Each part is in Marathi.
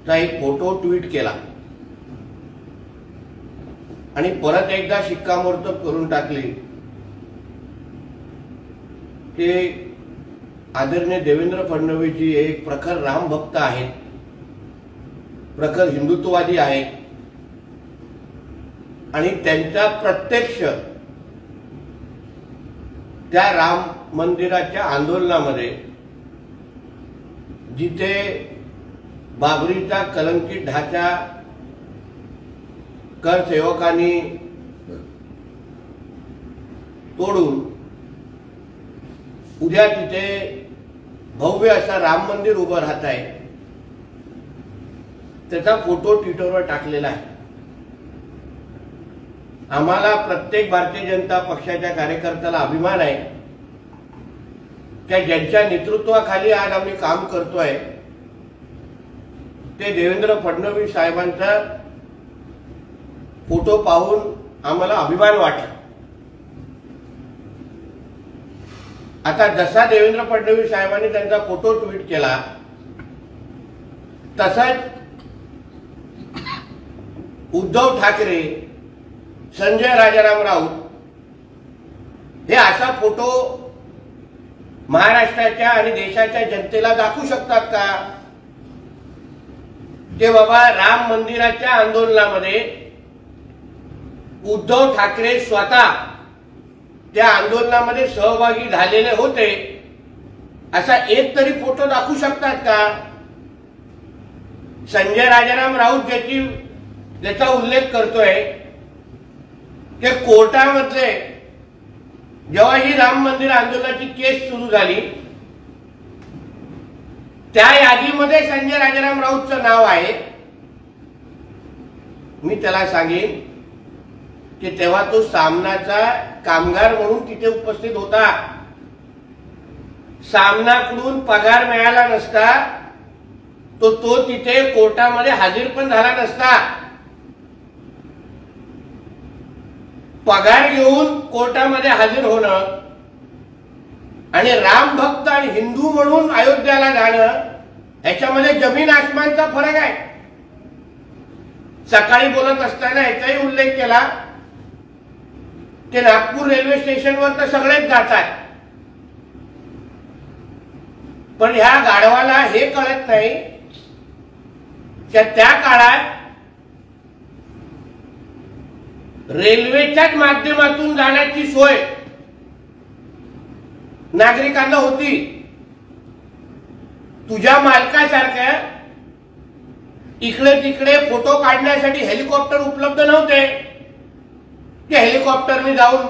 चा एक फोटो ट्विट केला आणि परत एकदा शिक्कामोर्तब करून टाकली की आदरणीय देवेंद्र फडणवीस जी एक प्रखर राम भक्त आहेत, प्रखर हिंदुत्ववादी आहेत आणि त्यांचा प्रत्यक्ष त्या राम मंदिराच्या आंदोलनामध्ये जिथे बाबरीचा कलंकित ढाचा कर सेवकांनी तोडून उद्या तिथे भव्य असा राम मंदिर उभं राहत आहे, त्याचा फोटो ट्विटरवर टाकलेला आहे। आम्हाला प्रत्येक भारतीय जनता पक्षाच्या कार्यकर्त्याला अभिमान आहे की ज्यांच्या नेतृत्वाखाली आज आम्ही काम करतोय ते देवेंद्र फडणवीस साहेबांचा फोटो पाहून आम्हाला अभिमान वाटला। आता जसा देवेंद्र फडणवीस साहेबांनी त्यांचा फोटो ट्विट केला तसाच उद्धव ठाकरे, संजय राजाराम राऊत हे असा फोटो महाराष्ट्राच्या आणि देशाच्या जनतेला दाखवू शकतात का ते बाबा राम मंदिराच्या आंदोलनामध्ये उद्धव ठाकरे स्वतः त्या आंदोलनामध्ये सहभागी झालेले होते असा एक तरी फोटो दाखवू शकतात का? संजय राजाराम राऊत ज्याचा उल्लेख करतोय की कोर्टामध्ये जेव्हा ही राम मंदिर आंदोलनाची केस सुरू झाली त्या यादीमध्ये संजय राजाराम राऊतचं नाव आहे। मी त्याला सांगेन की तेव्हा तो सामनाचा कामगार म्हणून तिथे उपस्थित होता, सामनाकडून पगार मिळाला नसता तो तिथे कोर्टामध्ये हजर पण झाला नसता। पगार घेऊन कोर्टामध्ये हजर होणं आणि राम भक्त आणि हिंदू म्हणून अयोध्येला जाणं याच्यामध्ये जमीन आसमानचा फरक आहे। सकाळी बोलत असताना याचाही उल्लेख केला की नागपूर रेल्वे स्टेशनवर तर सगळेच जातात, पण ह्या गाढवाला हे कळत नाही की त्या काळात रेल्वेच्याच माध्यमातून जाण्याची सोय नागरिकांना होती। तुझ्या मालकासारख्या इकडे तिकडे फोटो काढण्यासाठी हेलिकॉप्टर उपलब्ध नव्हते की हेलिकॉप्टरने जाऊन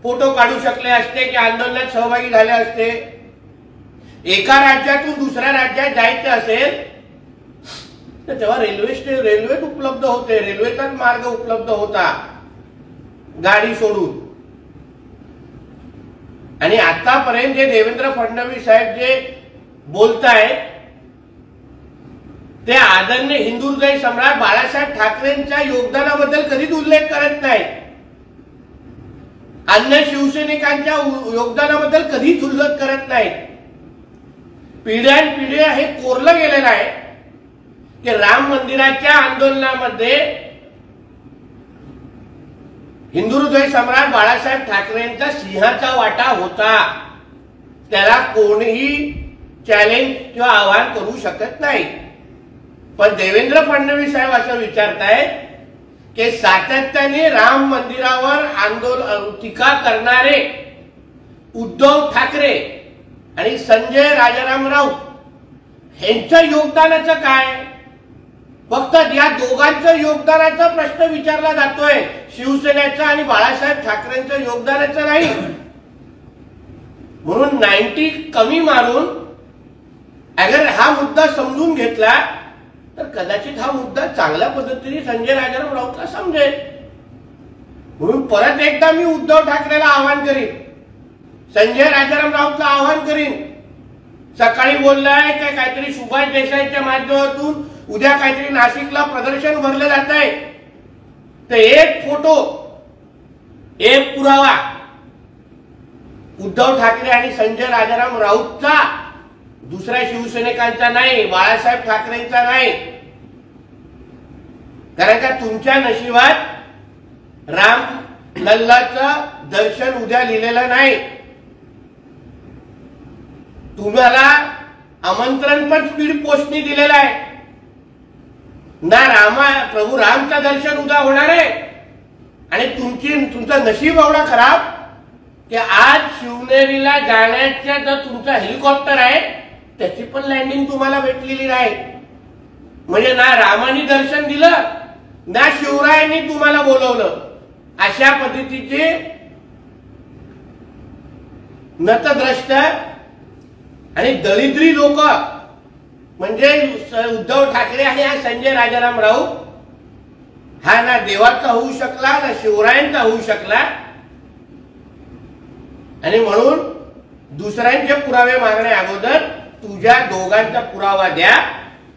फोटो काढू शकले असते की आंदोलनात सहभागी झाले असते। एका राज्यातून दुसऱ्या राज्यात जायचं असेल तर तेव्हा रेल्वे उपलब्ध होते, रेल्वेचाच मार्ग उपलब्ध होता गाडी सोडून। आणि आतापर्यंत जे देवेंद्र फडणवीस साहेब जे बोलतायत ते आदरणीय हिंदू हृदय सम्राट बाळासाहेब ठाकरेंच्या योगदानाबद्दल कधीच उल्लेख करत नाहीत, अन्य शिवसैनिकांच्या योगदानाबद्दल कधीच उल्लेख करत नाहीत। पिढ्यानपिढ्या हे कोरलं गेलेलं आहे की राम मंदिराच्या आंदोलनामध्ये हिंदू हृदय सम्राट बाळासाहेब ठाकरेंचा सिंहाचा वाटा होता, त्याला कोणीही चॅलेंज किंवा आव्हान करू शकत नाही। पण देवेंद्र फडणवीस साहेब असं विचारतायत की सातत्याने राम मंदिरावर टीका करणारे उद्धव ठाकरे आणि संजय राजाराम राऊत यांच्या योगदानाचं काय? फक्त या दोघांच्या योगदानाचा प्रश्न विचारला जातोय, शिवसेनेचा आणि बाळासाहेब ठाकरेंच्या योगदानाचं नाही। म्हणून 90 कमी मारून अगर हा मुद्दा समजून घेतला तर कदाचित हा मुद्दा चांगल्या पद्धतीने संजय राजाराम राऊतला समजेल। म्हणून परत एकदा मी उद्धव ठाकरेला आवाहन करीन, संजय राजाराम राऊतला आवाहन करीन। सकाळी बोललाय की काहीतरी सुभाष देसाईच्या माध्यमातून उद्या काहीतरी नाशिकला प्रदर्शन भरलं जात आहे, तर एक फोटो एक पुरावा उद्धव ठाकरे आणि संजय राजाराम राऊतचा, दुसऱ्या शिवसैनिकांचा नाही, बाळासाहेब ठाकरेंचा नाही, कारण का तुमच्या नशिबात राम लल्लाचं दर्शन उद्या लिहिलेलं नाही. तुम्हाला आमंत्रण पण स्पीड पोस्टनी दिलेलं आहे ना. प्रभू रामचं दर्शन उद्या होणार आहे. आणि तुमचं नशीब एवढा खराब की आज शिवनेरीला जाण्याच्या जो तुमचा हेलिकॉप्टर आहे त्याची पण लँडिंग तुम्हाला भेटलेली नाही. म्हणजे ना रामानी दर्शन दिलं ना शिवरायांनी तुम्हाला बोलवलं. अशा पद्धतीचे नतद्रष्ट आणि दलिद्री लोक म्हणजे उद्धव ठाकरे आणि हा संजय राजाराम राऊत हा ना देवाचा होऊ शकला ना शिवरायांचा होऊ शकला. आणि म्हणून दुसऱ्यांचे पुरावे मागण्या अगोदर तुझ्या दोघांचा पुरावा द्या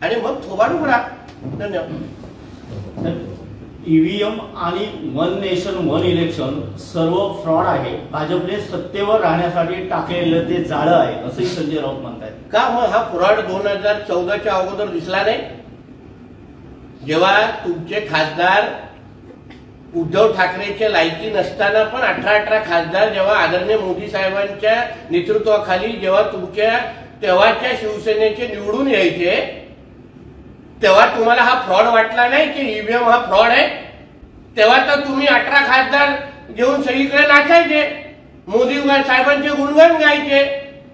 आणि मग थोबाड उघडा. धन्यवाद. ईव्हीएम आणि वन नेशन वन इलेक्शन सर्व फ्रॉड आहे. भाजपने सत्तेवर राहण्यासाठी टाकलेलं ते जाळं आहे असंही संजय राऊत म्हणतात. का मग हा फ्रॉड 2014च्या अगोदर दिसला नाही? जेव्हा तुमचे खासदार उद्धव ठाकरेच्या लायकी नसताना पण 18 खासदार जेव्हा आदरणीय मोदी साहेबांच्या नेतृत्वाखाली जेव्हा तुमच्या तेव्हाच्या शिवसेनेचे निवडून यायचे तेव्हा तुम्हाला हा फ्रॉड वाटला नाही की ईव्हीएम हा फ्रॉड आहे? तेव्हा तर तुम्ही 18 खासदार घेऊन सगळीकडे नाचायचे, मोदी साहेबांचे गुणगान गायचे.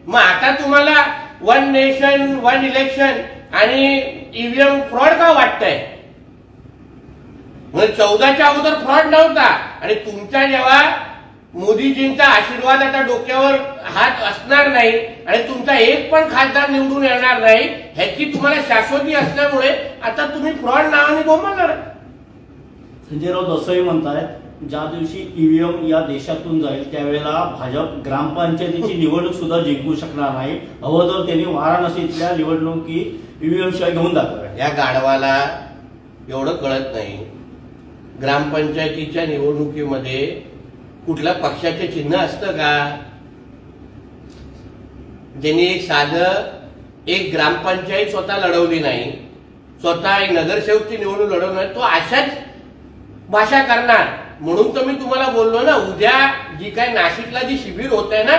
मग आता तुम्हाला वन नेशन वन इलेक्शन आणि ईव्हीएम फ्रॉड का वाटतंय? म्हणजे 14च्या अगोदर फ्रॉड नव्हता. आणि तुमचा जेव्हा मोदीजींचा आशीर्वाद आता डोक्यावर हात असणार नाही आणि तुमचा एक पण खासदार निवडून येणार नाही ह्याची तुम्हाला शाश्वती असल्यामुळे आता तुम्ही फ्रॉड नावाने बोंबलणार. संजय राऊत असंही म्हणतायत ज्या दिवशी ईव्हीएम या देशातून जाईल त्यावेळेला भाजप ग्रामपंचायतीची निवडणूक सुद्धा जिंकू शकणार नाही. अगोदर त्यांनी वाराणसीतल्या निवडणुकी ईव्हीएम शिवाय घेऊन दाखवल्या. या गाढवाला एवढं कळत नाही. ग्रामपंचायतीच्या निवडणुकीमध्ये कुठल्या पक्षाचे चिन्ह असतं का? ज्यांनी एक ग्रामपंचायत स्वतः लढवली नाही, स्वतः एक नगरसेवकची निवडणूक लढवणार, तो अशाच भाषा करणार. म्हणून तर मी तुम्हाला बोललो ना, उद्या जी काय नाशिकला जी शिबिर होत आहे ना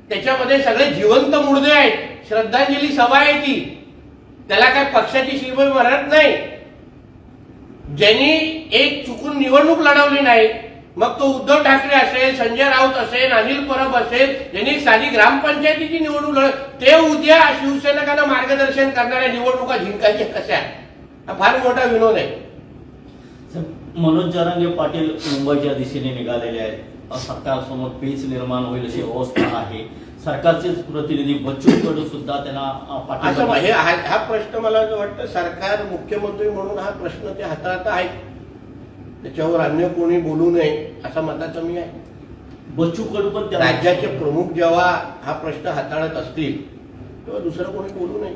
त्याच्यामध्ये सगळे जिवंत मुर्दे आहेत. श्रद्धांजली सभा आहे ती. त्याला काय पक्षाची शिबिर म्हणत नाही. ज्यांनी एक चुकून निवडणूक लढवली नाही, मग तो उद्धव ठाकरे असेल, संजय राऊत असेल, अनिल परब असेल, ज्यांनी साधी ग्रामपंचायतीची निवडणूक ते उद्या शिवसैनिकांना मार्गदर्शन करणाऱ्या निवडणुका जिंकायच्या कशा? हा फार मोठा विनोद आहे. मनोज जरांगे पाटील मुंबईच्या दिशेने निघालेले आहेत. सरकारसमोर पेच निर्माण होईल अशी अवस्था आहे. सरकारचेच प्रतिनिधी बच्चू कडू सुद्धा त्यांना पाठिंबा. हा प्रश्न मला असं वाटतं सरकार मुख्यमंत्री म्हणून हा प्रश्न ते हाताळत आहेत. त्याच्यावर अन्य कोणी बोलू नये असा मताचा मी आहे. बच्चू कडू पण राज्याचे प्रमुख जेव्हा हा प्रश्न हाताळत असतील तेव्हा दुसरं कोणी बोलू नये.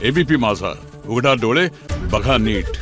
एबीपी माझा, उघडा डोळे बघा नीट.